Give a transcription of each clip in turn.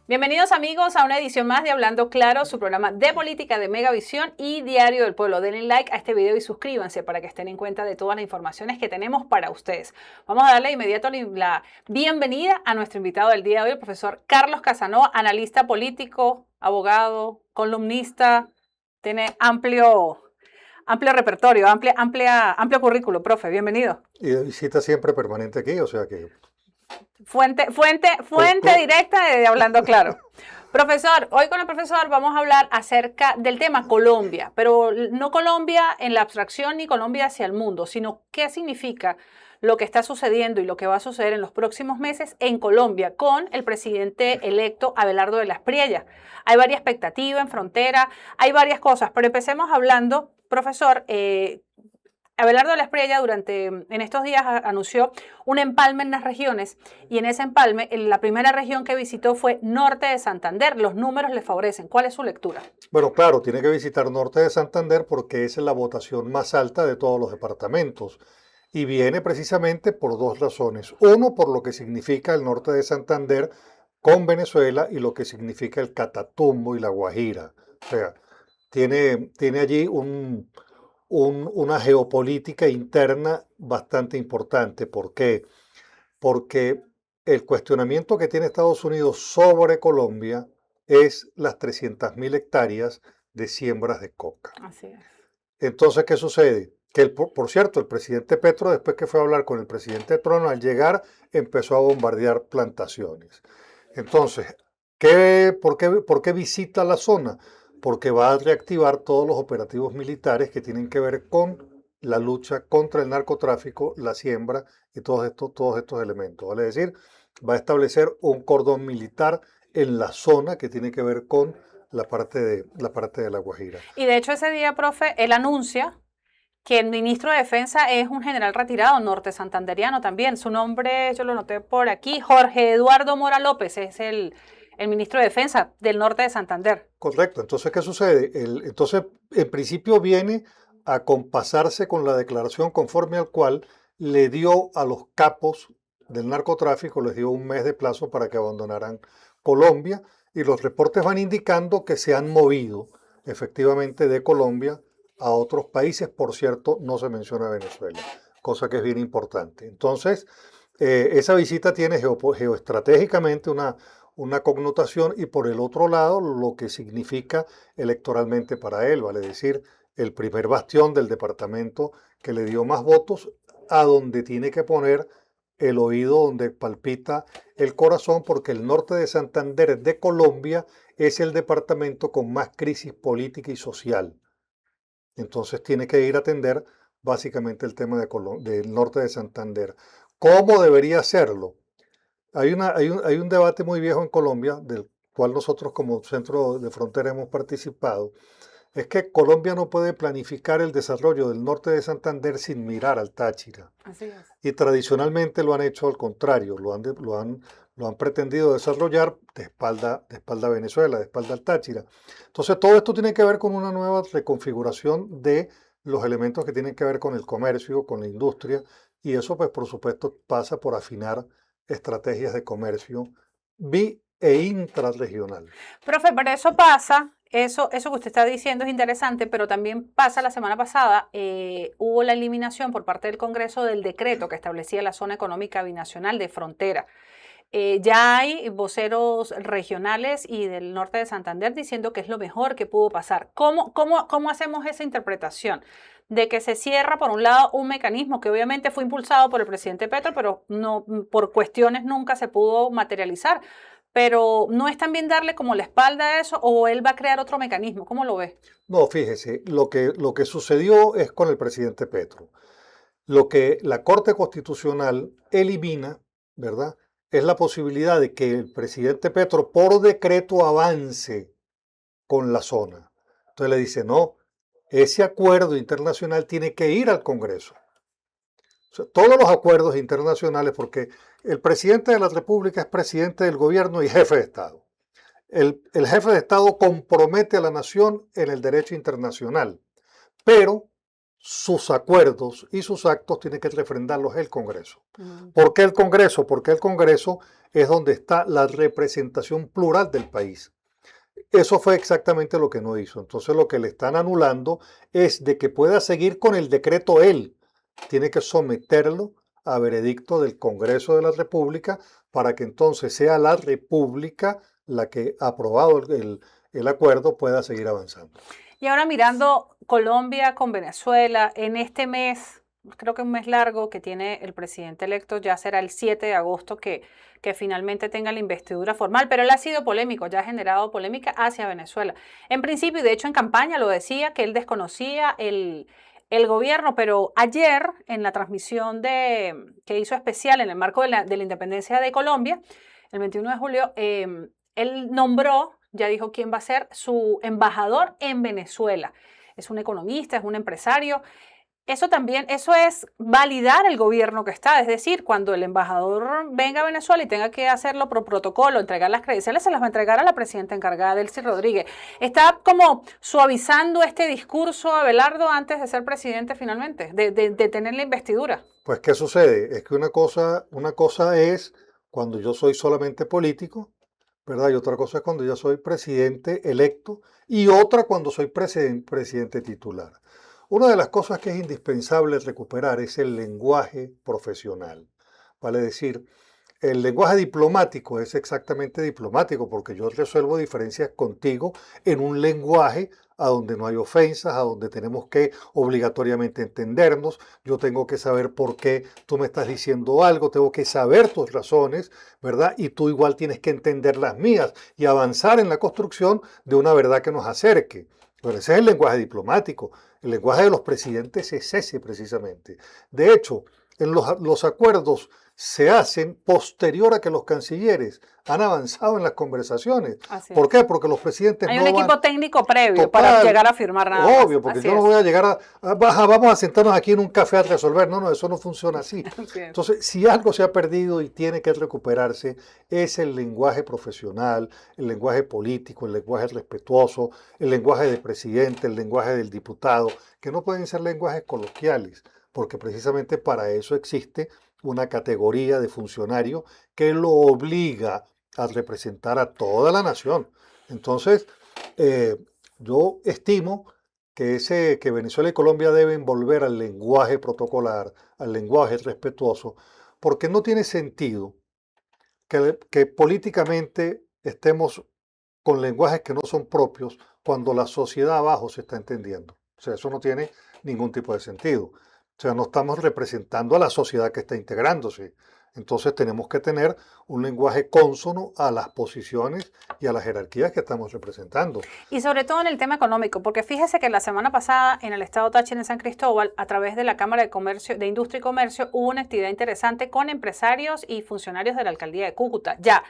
Bienvenidos amigos a una edición más de Hablando Claro, su programa de política de Megavisión y Diario del Pueblo. Denle like a este video y suscríbanse para que estén en cuenta de todas las informaciones que tenemos para ustedes. Vamos a darle de inmediato la bienvenida a nuestro invitado del día de hoy, el profesor Carlos Casanova, analista político, abogado, columnista, tiene amplio repertorio, amplio currículo, profe, bienvenido. Y de visita siempre permanente aquí, o sea que... Fuente directa de Hablando Claro. Profesor, hoy con el profesor vamos a hablar acerca del tema Colombia, pero no Colombia en la abstracción ni Colombia hacia el mundo, sino qué significa lo que está sucediendo y lo que va a suceder en los próximos meses en Colombia con el presidente electo Abelardo de la Espriella. Hay varias expectativas en frontera, hay varias cosas, pero empecemos hablando, profesor, Abelardo de la Espriella en estos días anunció un empalme en las regiones y en ese empalme la primera región que visitó fue Norte de Santander. Los números le favorecen. ¿Cuál es su lectura? Bueno, claro, tiene que visitar Norte de Santander porque es la votación más alta de todos los departamentos. Y viene precisamente por dos razones. Uno, por lo que significa el Norte de Santander con Venezuela y lo que significa el Catatumbo y la Guajira. O sea, tiene allí una geopolítica interna bastante importante. ¿Por qué? Porque el cuestionamiento que tiene Estados Unidos sobre Colombia es las 300.000 hectáreas de siembras de coca. Así es. Entonces, ¿qué sucede? Que, por cierto, el presidente Petro, después que fue a hablar con el presidente Trump, al llegar empezó a bombardear plantaciones. Entonces, por qué visita la zona? Porque va a reactivar todos los operativos militares que tienen que ver con la lucha contra el narcotráfico, la siembra y todos estos elementos. Vale decir, va a establecer un cordón militar en la zona que tiene que ver con la parte de la Guajira. Y de hecho ese día, profe, él anuncia que el ministro de Defensa es un general retirado norte santanderiano también. Su nombre, yo lo noté por aquí, Jorge Eduardo Mora López, es el ministro de Defensa del norte de Santander. Correcto. Entonces, ¿qué sucede? Entonces, en principio viene a compasarse con la declaración conforme al cual le dio a los capos del narcotráfico, les dio un mes de plazo para que abandonaran Colombia y los reportes van indicando que se han movido efectivamente de Colombia a otros países. Por cierto, no se menciona Venezuela, cosa que es bien importante. Entonces, esa visita tiene geoestratégicamente una connotación y por el otro lado lo que significa electoralmente para él, vale decir, el primer bastión del departamento que le dio más votos, a donde tiene que poner el oído, donde palpita el corazón, porque el norte de Santander de Colombia es el departamento con más crisis política y social. Entonces tiene que ir a atender básicamente el tema del norte de Santander. ¿Cómo debería hacerlo? Hay un debate muy viejo en Colombia, del cual nosotros como centro de frontera hemos participado, es que Colombia no puede planificar el desarrollo del norte de Santander sin mirar al Táchira. Así es. Y tradicionalmente lo han hecho al contrario, lo han pretendido desarrollar de espalda a Venezuela, de espalda al Táchira. Entonces todo esto tiene que ver con una nueva reconfiguración de los elementos que tienen que ver con el comercio, con la industria, y eso pues por supuesto pasa por afinar estrategias de comercio e intrarregional. Profe, pero eso pasa, eso que usted está diciendo es interesante, pero también pasa la semana pasada, hubo la eliminación por parte del Congreso del decreto que establecía la zona económica binacional de frontera. Ya hay voceros regionales y del norte de Santander diciendo que es lo mejor que pudo pasar. ¿Cómo hacemos esa interpretación? De que se cierra, por un lado, un mecanismo que obviamente fue impulsado por el presidente Petro, pero no, por cuestiones nunca se pudo materializar. Pero ¿no es también darle como la espalda a eso o él va a crear otro mecanismo? ¿Cómo lo ve? No, fíjese, lo que sucedió es con el presidente Petro. Lo que la Corte Constitucional elimina, ¿verdad? Es la posibilidad de que el presidente Petro por decreto avance con la zona. Entonces le dice, no, ese acuerdo internacional tiene que ir al Congreso. O sea, todos los acuerdos internacionales, porque el presidente de la República es presidente del gobierno y jefe de Estado. El jefe de Estado compromete a la nación en el derecho internacional, pero sus acuerdos y sus actos tiene que refrendarlos el Congreso. Mm. ¿Por qué el Congreso? Porque el Congreso es donde está la representación plural del país. Eso fue exactamente lo que no hizo. Entonces lo que le están anulando es de que pueda seguir con el decreto él. Tiene que someterlo a veredicto del Congreso de la República para que entonces sea la República la que, aprobado el acuerdo, pueda seguir avanzando. Y ahora mirando Colombia con Venezuela, en este mes, creo que un mes largo que tiene el presidente electo, ya será el 7 de agosto que finalmente tenga la investidura formal, pero él ha sido polémico, ya ha generado polémica hacia Venezuela. En principio, y de hecho en campaña lo decía, que él desconocía el gobierno, pero ayer en la transmisión que hizo especial en el marco de la independencia de Colombia, el 21 de julio, él nombró, ya dijo quién va a ser su embajador en Venezuela. Es un economista, es un empresario. Eso también, eso es validar el gobierno que está. Es decir, cuando el embajador venga a Venezuela y tenga que hacerlo por protocolo, entregar las credenciales, se las va a entregar a la presidenta encargada, Delcy Rodríguez. Está como suavizando este discurso Abelardo antes de ser presidente finalmente, de tener la investidura. Pues, ¿qué sucede? Es que una cosa es cuando yo soy solamente político, ¿verdad? Y otra cosa es cuando yo soy presidente electo y otra cuando soy presidente titular. Una de las cosas que es indispensable recuperar es el lenguaje profesional. Vale decir, el lenguaje diplomático es exactamente diplomático porque yo resuelvo diferencias contigo en un lenguaje a donde no hay ofensas, a donde tenemos que obligatoriamente entendernos. Yo tengo que saber por qué tú me estás diciendo algo, tengo que saber tus razones, ¿verdad? Y tú igual tienes que entender las mías y avanzar en la construcción de una verdad que nos acerque. Bueno, ese es el lenguaje diplomático. El lenguaje de los presidentes es ese precisamente. De hecho, en los acuerdos se hacen posterior a que los cancilleres han avanzado en las conversaciones. Así ¿Por es. qué? Porque los presidentes Hay no un van... equipo técnico previo Total, para llegar a firmar nada más. obvio, porque Así yo no es. voy a llegar vamos a sentarnos aquí en un café a resolver. No, no, eso no funciona así. Así es. Entonces, si algo se ha perdido y tiene que recuperarse, es el lenguaje profesional, el lenguaje político, el lenguaje respetuoso, el lenguaje del presidente, el lenguaje del diputado, que no pueden ser lenguajes coloquiales, porque precisamente para eso existe una categoría de funcionario que lo obliga a representar a toda la nación. Entonces, yo estimo que Venezuela y Colombia deben volver al lenguaje protocolar, al lenguaje respetuoso, porque no tiene sentido que políticamente estemos con lenguajes que no son propios cuando la sociedad abajo se está entendiendo. O sea, eso no tiene ningún tipo de sentido. O sea, no estamos representando a la sociedad que está integrándose. Entonces tenemos que tener un lenguaje cónsono a las posiciones y a las jerarquías que estamos representando. Y sobre todo en el tema económico, porque fíjese que la semana pasada en el estado Táchira en San Cristóbal, a través de la Cámara de Comercio, de Industria y Comercio, hubo una actividad interesante con empresarios y funcionarios de la alcaldía de Cúcuta. Ya,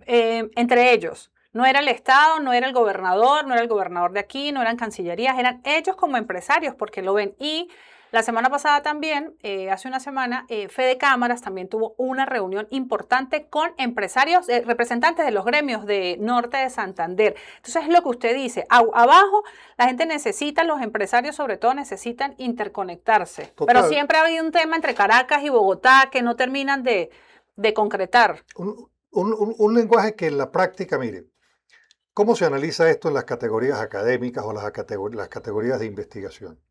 entre ellos, no era el Estado, no era el gobernador, no era el gobernador de aquí, no eran cancillerías, eran ellos como empresarios porque lo ven. Y la semana pasada también, hace una semana, Fede Cámaras también tuvo una reunión importante con empresarios, representantes de los gremios de Norte de Santander. Entonces es lo que usted dice, abajo la gente necesita, los empresarios sobre todo necesitan interconectarse. Total. Pero siempre ha habido un tema entre Caracas y Bogotá que no terminan de concretar. Un lenguaje que en la práctica, mire, ¿cómo se analiza esto en las categorías académicas o las categorías de investigación?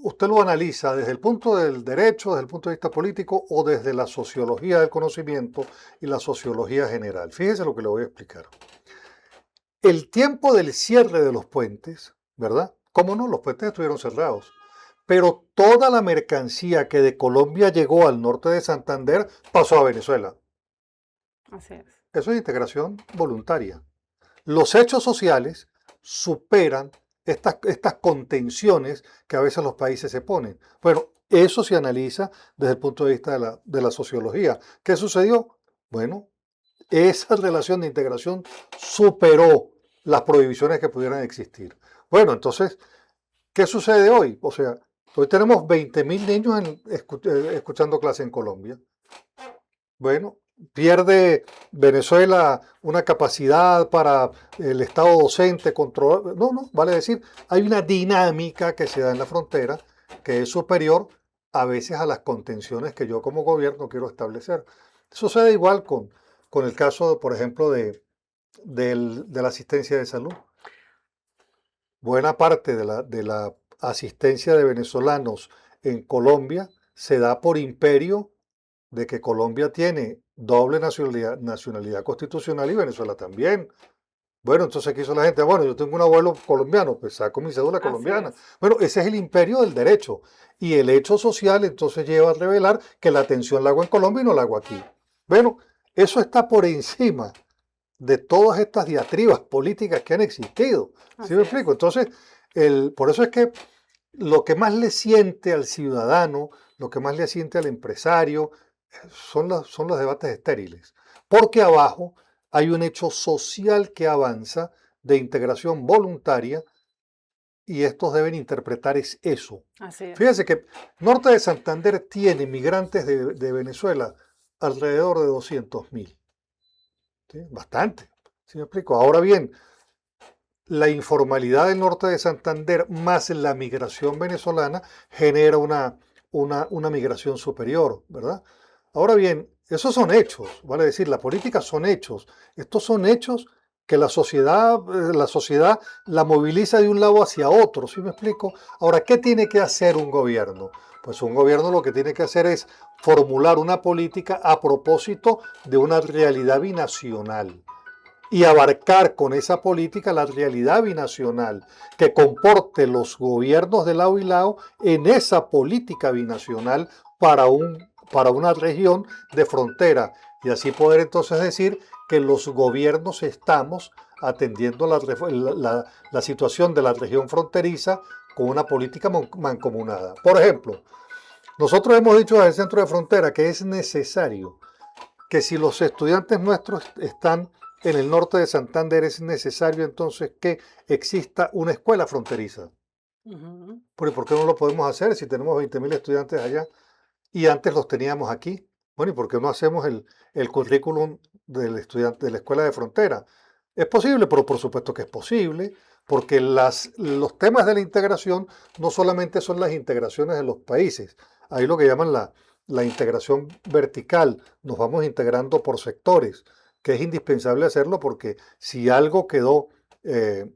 Usted lo analiza desde el punto del derecho, desde el punto de vista político o desde la sociología del conocimiento y la sociología general. Fíjese lo que le voy a explicar. El tiempo del cierre de los puentes, ¿verdad? ¿Cómo no? Los puentes estuvieron cerrados. Pero toda la mercancía que de Colombia llegó al norte de Santander pasó a Venezuela. Así es. Eso es integración voluntaria. Los hechos sociales superan estas contenciones que a veces los países se ponen. Bueno, eso se analiza desde el punto de vista de la sociología. ¿Qué sucedió? Bueno, esa relación de integración superó las prohibiciones que pudieran existir. Bueno, entonces, ¿qué sucede hoy? O sea, hoy tenemos 20.000 niños escuchando clase en Colombia. Bueno, pierde Venezuela una capacidad para el Estado docente controlar. No, no, vale decir, hay una dinámica que se da en la frontera que es superior a veces a las contenciones que yo como gobierno quiero establecer. Sucede igual con el caso, por ejemplo, de la asistencia de salud. Buena parte de la asistencia de venezolanos en Colombia se da por imperio de que Colombia tiene doble nacionalidad constitucional y Venezuela también. Bueno, entonces ¿qué hizo la gente? Bueno, yo tengo un abuelo colombiano, pues saco mi cédula Así colombiana. es. Bueno, ese es el imperio del derecho. Y el hecho social entonces lleva a revelar que la atención la hago en Colombia y no la hago aquí. Bueno, eso está por encima de todas estas diatribas políticas que han existido. ¿Sí Así me es. explico? Entonces, por eso es que lo que más le siente al ciudadano, lo que más le siente al empresario, son los debates estériles. Porque abajo hay un hecho social que avanza de integración voluntaria y estos deben interpretar es eso. Así es. Fíjense que Norte de Santander tiene migrantes de Venezuela alrededor de 200.000. ¿Sí? Bastante. ¿Sí me explico? Ahora bien, la informalidad del norte de Santander más la migración venezolana genera una migración superior, ¿verdad? Ahora bien, esos son hechos, vale decir, la política son hechos. Estos son hechos que la sociedad la moviliza de un lado hacia otro, ¿sí me explico? Ahora, ¿qué tiene que hacer un gobierno? Pues un gobierno lo que tiene que hacer es formular una política a propósito de una realidad binacional y abarcar con esa política la realidad binacional, que comporte los gobiernos de lado y lado en esa política binacional para una región de frontera. Y así poder entonces decir que los gobiernos estamos atendiendo la situación de la región fronteriza con una política mancomunada. Por ejemplo, nosotros hemos dicho desde el centro de frontera que es necesario que si los estudiantes nuestros están en el norte de Santander, es necesario entonces que exista una escuela fronteriza. Ujú. ¿Por qué no lo podemos hacer si tenemos 20.000 estudiantes allá y antes los teníamos aquí? Bueno, ¿y por qué no hacemos el currículum del estudiante de la escuela de frontera? Es posible, pero por supuesto que es posible, porque los temas de la integración no solamente son las integraciones de los países, hay lo que llaman la integración vertical, nos vamos integrando por sectores, que es indispensable hacerlo porque si algo quedó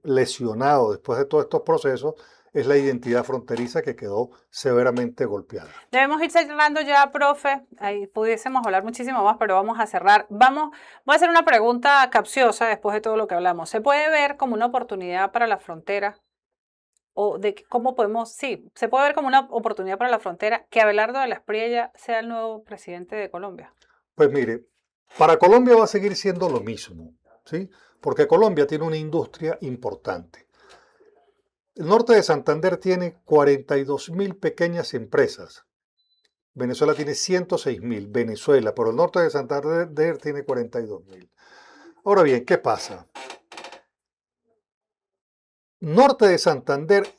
lesionado después de todos estos procesos, es la identidad fronteriza que quedó severamente golpeada. Debemos ir cerrando ya, profe. Ahí pudiésemos hablar muchísimo más, pero vamos a cerrar. Voy a hacer una pregunta capciosa después de todo lo que hablamos. ¿Se puede ver como una oportunidad para la frontera? O de cómo podemos, sí, se puede ver como una oportunidad para la frontera que Abelardo de la Espriella sea el nuevo presidente de Colombia. Pues mire, para Colombia va a seguir siendo lo mismo, ¿sí? Porque Colombia tiene una industria importante. El norte de Santander tiene 42.000 pequeñas empresas. Venezuela tiene 106.000. Venezuela, pero el norte de Santander tiene 42.000. Ahora bien, ¿qué pasa? Norte de Santander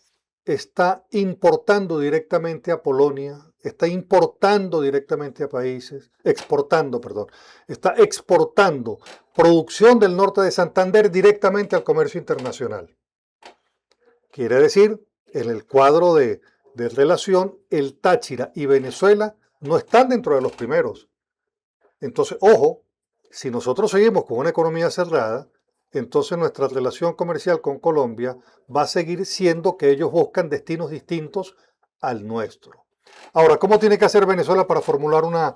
está importando directamente a Polonia, está importando directamente a países, exportando, perdón, está exportando producción del norte de Santander directamente al comercio internacional. Quiere decir, en el cuadro de relación, el Táchira y Venezuela no están dentro de los primeros. Entonces, ojo, si nosotros seguimos con una economía cerrada, entonces nuestra relación comercial con Colombia va a seguir siendo que ellos buscan destinos distintos al nuestro. Ahora, ¿cómo tiene que hacer Venezuela para formular una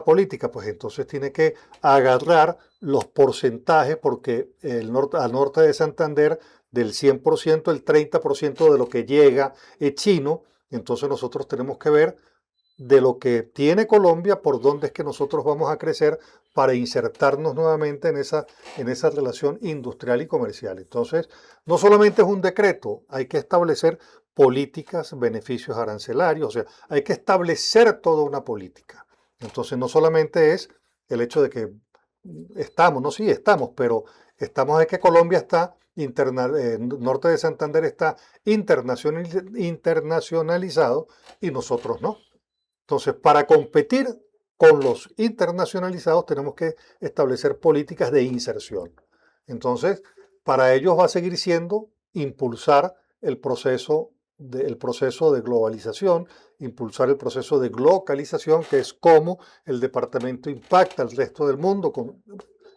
política? Pues entonces tiene que agarrar los porcentajes, porque al norte de Santander, del 100%, el 30% de lo que llega es chino. Entonces nosotros tenemos que ver de lo que tiene Colombia, por dónde es que nosotros vamos a crecer para insertarnos nuevamente en esa relación industrial y comercial. Entonces, no solamente es un decreto, hay que establecer políticas, beneficios arancelarios, o sea, hay que establecer toda una política. Entonces, no solamente es el hecho de que estamos, no, sí estamos, pero estamos de que Colombia está, norte de Santander está internacionalizado y nosotros no. Entonces, para competir con los internacionalizados tenemos que establecer políticas de inserción. Entonces, para ellos va a seguir siendo impulsar el proceso de globalización, impulsar el proceso de glocalización, que es cómo el departamento impacta al resto del mundo.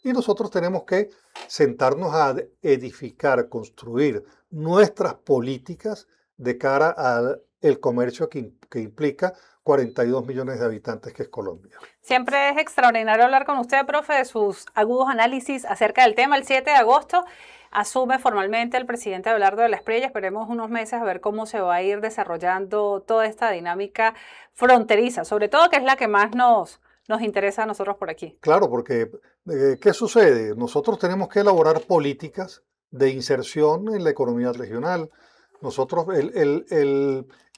Y nosotros tenemos que sentarnos a edificar, construir nuestras políticas de cara al comercio que implica 42 millones de habitantes, que es Colombia. Siempre es extraordinario hablar con usted, profe, de sus agudos análisis acerca del tema. El 7 de agosto asume formalmente el presidente Abelardo de la Espriella. Esperemos unos meses a ver cómo se va a ir desarrollando toda esta dinámica fronteriza, sobre todo que es la que más nos interesa a nosotros por aquí. Claro, porque ¿qué sucede? Nosotros tenemos que elaborar políticas de inserción en la economía regional. Nosotros,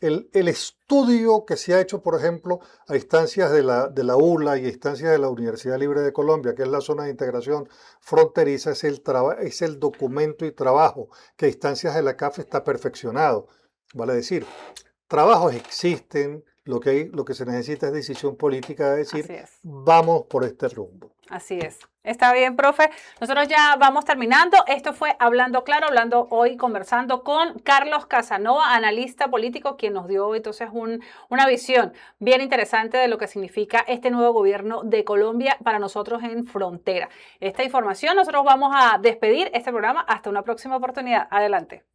el estudio que se ha hecho, por ejemplo, a instancias de la ULA y a instancias de la Universidad Libre de Colombia, que es la zona de integración fronteriza, es el documento y trabajo que a instancias de la CAF está perfeccionado. Vale decir, trabajos existen, lo que se necesita es decisión política de decir, vamos por este rumbo. Así es. Está bien, profe. Nosotros ya vamos terminando. Esto fue Hablando Claro, conversando con Carlos Casanova, analista político, quien nos dio entonces una visión bien interesante de lo que significa este nuevo gobierno de Colombia para nosotros en frontera. Esta información, nosotros vamos a despedir este programa hasta una próxima oportunidad. Adelante.